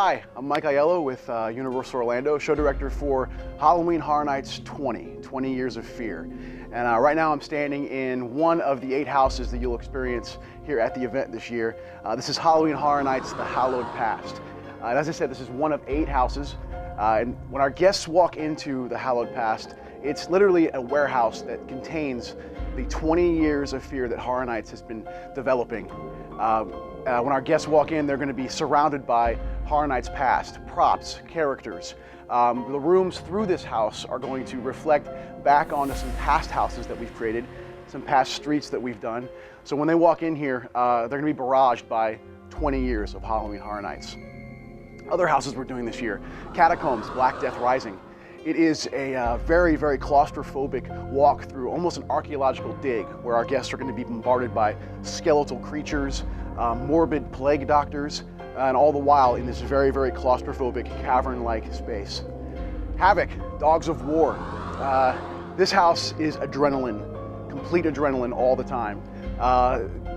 Hi, I'm Mike Aiello with Universal Orlando, show director for Halloween Horror Nights 20 Years of Fear. And right now I'm standing in one of the 8 houses that you'll experience here at the event this year. This is Halloween Horror Nights, the Hallow'd Past. And as I said, this is one of 8 houses. And when our guests walk into the Hallow'd Past, it's literally a warehouse that contains the 20 years of fear that Horror Nights has been developing. When our guests walk in, they're going to be surrounded by Horror Nights past, props, characters. The rooms through this house are going to reflect back onto some past houses that we've created, some past streets that we've done. So when they walk in here, they're going to be barraged by 20 years of Halloween Horror Nights. Other houses we're doing this year: Catacombs, Black Death Rising. It is a very, very claustrophobic walk through almost an archaeological dig where our guests are going to be bombarded by skeletal creatures, morbid plague doctors, and all the while in this very, very claustrophobic cavern-like space. Havoc Dogs of War. This house is adrenaline, complete adrenaline all the time.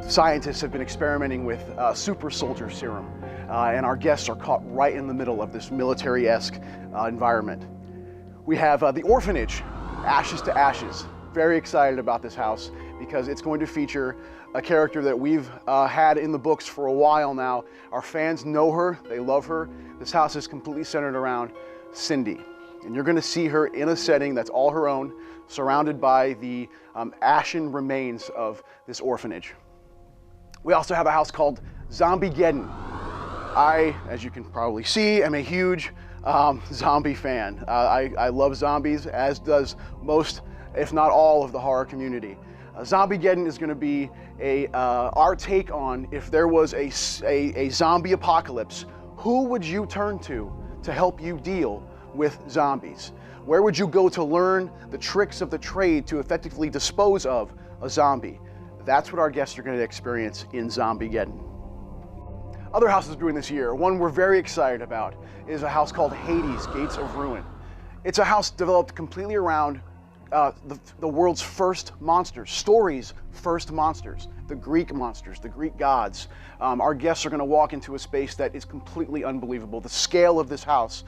Scientists have been experimenting with super soldier serum, and our guests are caught right in the middle of this military-esque environment. We have the Orphanage, Ashes to Ashes. Very excited about this house because it's going to feature a character that we've had in the books for a while now. Our fans know her, they love her. This house is completely centered around Cindy. And you're gonna see her in a setting that's all her own, surrounded by the ashen remains of this orphanage. We also have a house called Zombiegeddon. I, as you can probably see, am a huge zombie fan. I love zombies, as does most, if not all, of the horror community. Zombiegeddon is going to be our take on if there was a zombie apocalypse. Who would you turn to help you deal with zombies? Where would you go to learn the tricks of the trade to effectively dispose of a zombie? That's what our guests are going to experience in Zombiegeddon. Other houses doing this year, one we're very excited about, is a house called Hades, Gates of Ruin. It's a house developed completely around the world's first monsters, stories' first monsters, the Greek monsters, the Greek gods. Our guests are going to walk into a space that is completely unbelievable. The scale of this house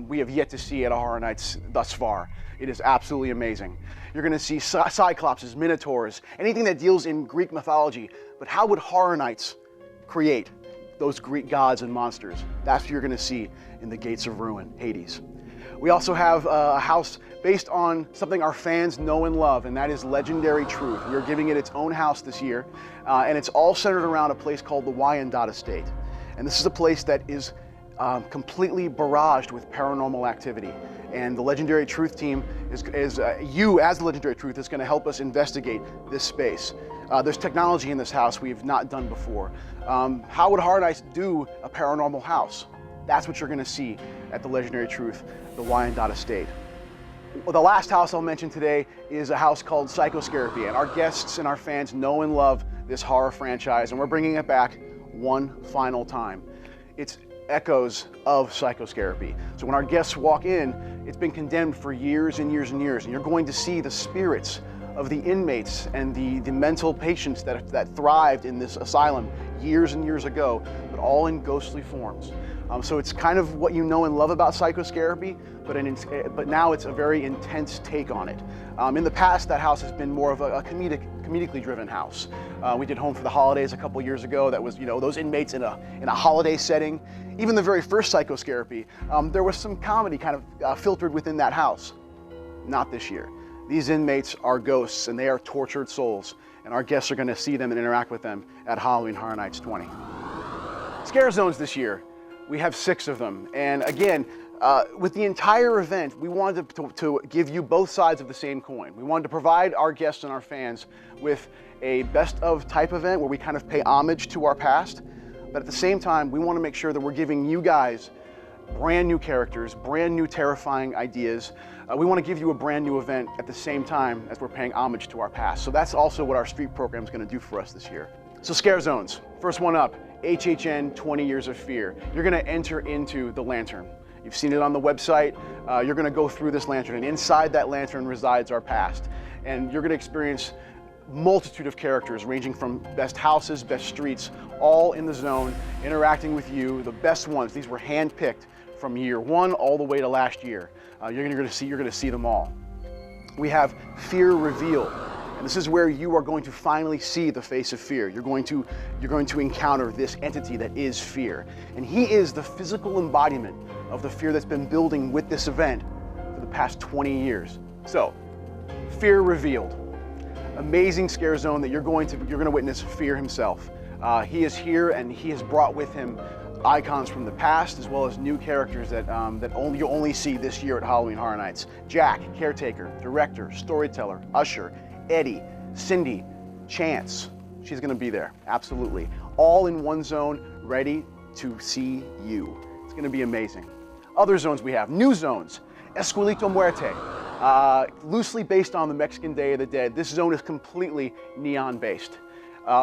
we have yet to see at a Horror Nights thus far. It is absolutely amazing. You're going to see cyclopses, minotaurs, anything that deals in Greek mythology. But how would Horror Nights create those Greek gods and monsters? That's what you're going to see in the Gates of Ruin, Hades. We also have a house based on something our fans know and love, and that is Legendary Truth. We are giving it its own house this year, and it's all centered around a place called the Wyandotte Estate. And this is a place that is completely barraged with paranormal activity. And the Legendary Truth team you as the Legendary Truth is going to help us investigate this space. There's technology in this house we've not done before. How would Horror Nights do a paranormal house? That's what you're going to see at the Legendary Truth, the Wyandotte Estate. Well, the last house I'll mention today is a house called Scarpy, and our guests and our fans know and love this horror franchise, and we're bringing it back one final time. It's echoes of Scarpy. So when our guests walk in, it's been condemned for years and years and years, and you're going to see the spirits of the inmates and the mental patients that thrived in this asylum years and years ago, but all in ghostly forms. So it's kind of what you know and love about Scarpy, but now it's a very intense take on it. In the past, that house has been more of a comedically driven house. We did Home for the Holidays a couple years ago. That was, those inmates in a holiday setting. Even the very first Scarpy, there was some comedy kind of filtered within that house. Not this year. These inmates are ghosts, and they are tortured souls, and our guests are going to see them and interact with them at Halloween Horror Nights 20. Scare zones this year. We have 6 of them, and again, with the entire event, we wanted to give you both sides of the same coin. We wanted to provide our guests and our fans with a best of type event where we kind of pay homage to our past, but at the same time, we want to make sure that we're giving you guys brand new characters, brand new terrifying ideas. We want to give you a brand new event at the same time as we're paying homage to our past. So that's also what our street program is going to do for us this year. So scare zones. First one up, HHN 20 Years of Fear. You're going to enter into the lantern. You've seen it on the website. You're going to go through this lantern, and inside that lantern resides our past. And you're going to experience multitude of characters ranging from best houses, best streets, all in the zone, interacting with you, the best ones. These were hand-picked from year 1 all the way to last year. You're going to see them all. We have Fear Reveal, and this is where you are going to finally see the face of fear. You're going to encounter this entity that is fear, and he is the physical embodiment of the fear that's been building with this event for the past 20 years. So, Fear Revealed. Amazing scare zone that you're going to witness fear himself. He is here, and he has brought with him icons from the past, as well as new characters that you'll only see this year at Halloween Horror Nights. Jack, caretaker, director, storyteller, usher, Eddie, Cindy, Chance. She's going to be there, absolutely. All in one zone, ready to see you. It's going to be amazing. Other zones we have, new zones. Esquito Muerte. Loosely based on the Mexican Day of the Dead, this zone is completely neon based.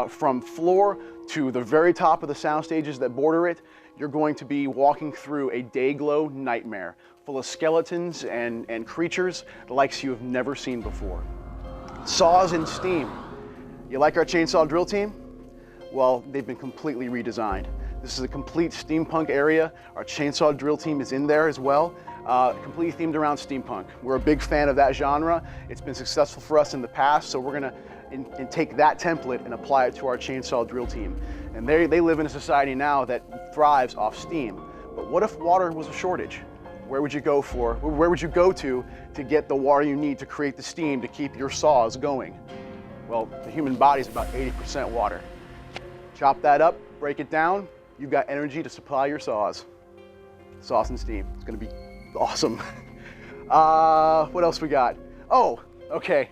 From floor to the very top of the sound stages that border it, you're going to be walking through a day glow nightmare full of skeletons and creatures the likes you have never seen before. Saws and steam. You like our chainsaw drill team? Well, they've been completely redesigned. This is a complete steampunk area. Our chainsaw drill team is in there as well. Completely themed around steampunk. We're a big fan of that genre. It's been successful for us in the past, so we're gonna take that template and apply it to our chainsaw drill team. And they live in a society now that thrives off steam. But what if water was a shortage? Where would you go to get the water you need to create the steam to keep your saws going? Well, the human body is about 80% water. Chop that up, break it down, you've got energy to supply your saws. Sauce and steam. It's gonna be awesome. What else we got? Oh, okay.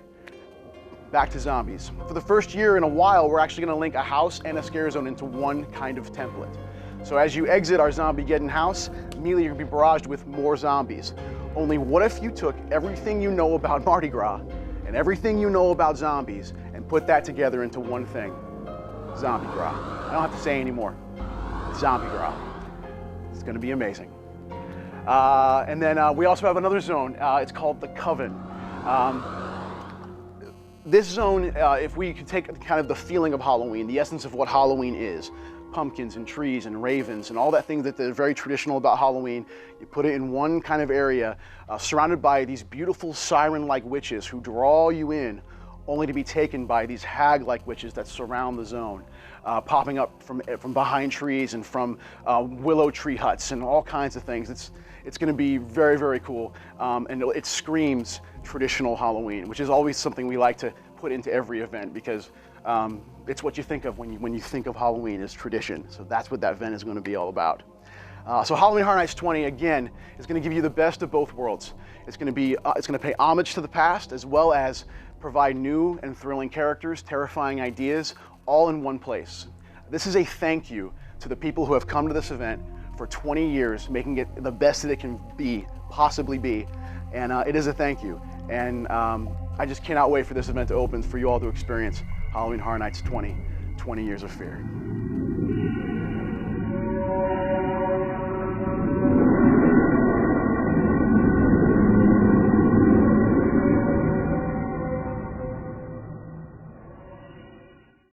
Back to zombies. For the first year in a while, we're actually gonna link a house and a scare zone into one kind of template. So as you exit our Zombie-Geddon house, immediately you're gonna be barraged with more zombies. Only what if you took everything you know about Mardi Gras and everything you know about zombies and put that together into one thing? Zombie Gras. I don't have to say anymore. Zombie Gras. It's gonna be amazing. And then we also have another zone. It's called the Coven. This zone, if we could take kind of the feeling of Halloween, the essence of what Halloween is, pumpkins and trees and ravens and all that thing that are very traditional about Halloween, you put it in one kind of area, surrounded by these beautiful siren-like witches who draw you in, only to be taken by these hag-like witches that surround the zone, popping up from behind trees and from willow tree huts and all kinds of things. It's going to be very, very cool, and it screams traditional Halloween, which is always something we like to put into every event because it's what you think of when you think of Halloween is tradition. So that's what that event is going to be all about. So Halloween Horror Nights 20 again is going to give you the best of both worlds. It's going to pay homage to the past as well as provide new and thrilling characters, terrifying ideas, all in one place. This is a thank you to the people who have come to this event for 20 years, making it the best that it can possibly be. And it is a thank you. And I just cannot wait for this event to open for you all to experience Halloween Horror Nights 20 years of fear.